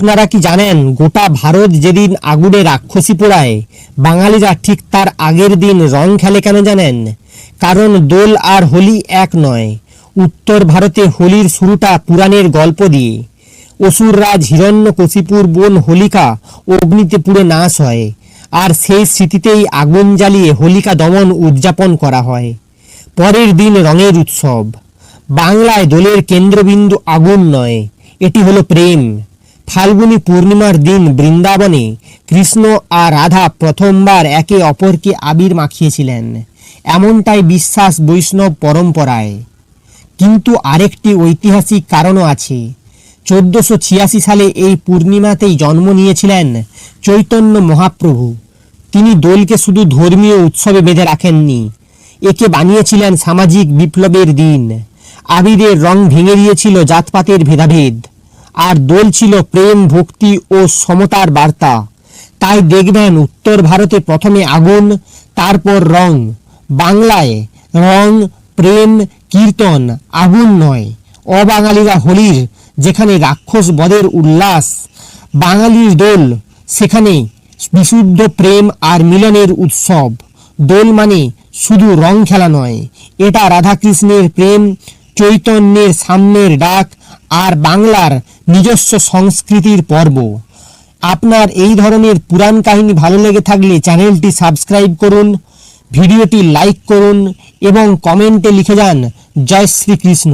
আপনারা কি জানেন গোটা ভারত যেদিন আগুনে রাক্ষসী পোড়ায়, বাঙালিরা ঠিক তার আগের দিন রং খেলে কেন জানেন? কারণ দোল আর হোলি এক নয়। উত্তর ভারতে হোলির শুরুটা পুরাণের গল্প দিয়ে। অসুররাজ হিরণ্যকশিপুর বোন হোলিকা অগ্নিতে পুড়ে নাশ হয়, আর সেই স্মৃতিতেই আগুন জ্বালিয়ে হোলিকা দমন উদযাপন করা হয়। পরের দিন রঙের উৎসব। বাংলায় দোলের কেন্দ্রবিন্দু আগুন নয়, এটি হলো প্রেম। ফাল্গুনী পূর্ণিমার দিন বৃন্দাবনে কৃষ্ণ আর রাধা প্রথমবার একে অপরকে আবির মাখিয়েছিলেন, এমনটাই বিশ্বাস বৈষ্ণব পরম্পরায়। কিন্তু আরেকটি ঐতিহাসিক কারণও আছে। 1486 সালে এই পূর্ণিমাতেই জন্ম নিয়েছিলেন চৈতন্য মহাপ্রভু। তিনি দোলকে শুধু ধর্মীয় উৎসবে বেঁধে রাখেননি, একে বানিয়েছিলেন সামাজিক বিপ্লবের দিন। আবিরের রং ভেঙে দিয়েছিল জাতপাতের ভেদাভেদ, আর দোল ছিল প্রেম, ভক্তি ও সমতার বার্তা। তাই দেখবেন উত্তর ভারতে প্রথমে আগুন, তারপর রং। বাংলায় রং, প্রেম, কীর্তন, আগুন নয়। অবাঙালিরা হোলির যেখানে রাক্ষস বধের উল্লাস, বাঙালির দোল সেখানে বিশুদ্ধ প্রেম আর মিলনের উৎসব। দোল মানে শুধু রং খেলা নয়, এটা রাধাকৃষ্ণের প্রেম, চৈতন্যের সাম্যের ডাক, আর বাংলার নিজস্ব সংস্কৃতির পর্ব। আপনার এই ধরনের পুরাণ কাহিনী ভালো লেগে থাকলে চ্যানেলটি সাবস্ক্রাইব করুন, ভিডিওটি লাইক করুন এবং কমেন্টে লিখে যান জয় শ্রীকৃষ্ণ।